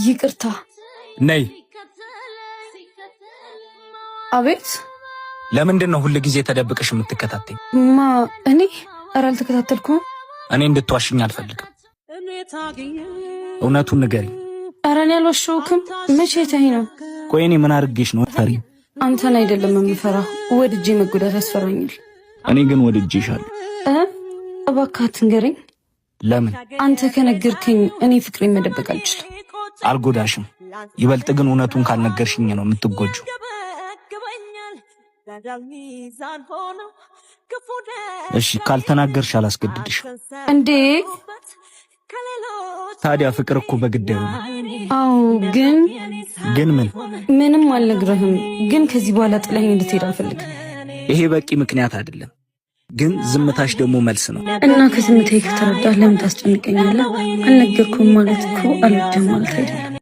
ይቅርታ ነይ። አቤት። ለምንድን ነው ሁሉ ጊዜ ተደብቀሽ የምትከታተኝ? እኔ አልተከታተልኩም። እኔ እንድትዋሽኝ አልፈልግም። እውነቱን ንገሪኝ። ኧረ እኔ አልዋሸሁክም። መቼ ተይ ነው? ቆይ እኔ ምን አድርጌሽ ነው ፈሪ? አንተን አይደለም የምፈራው፣ ወድጄ መጎዳት ያስፈራኛል። እኔ ግን ወድጄሻለሁ። እባክህ አትንገረኝ። ለምን? አንተ ከነገርከኝ እኔ ፍቅሬን መደበቅ አልችልም። አልጎዳሽም። ይበልጥ ግን እውነቱን ካልነገርሽኝ ነው የምትጎጂው። እሺ ካልተናገርሽ አላስገድድሽ። እንዴ ታዲያ ፍቅር እኮ በግዳዩ ነው። አዎ ግን ምን? ምንም አልነግርህም። ግን ከዚህ በኋላ ጥለኸኝ እንድትሄድ አልፈልግም። ይሄ በቂ ምክንያት አይደለም፣ ግን ዝምታሽ ደግሞ መልስ ነው። እና ከዝምታዬ ከተረዳህ ለምን ታስጨንቀኛለህ? አልነገርኩም ማለት እኮ አልወድህም ማለት አይደለም።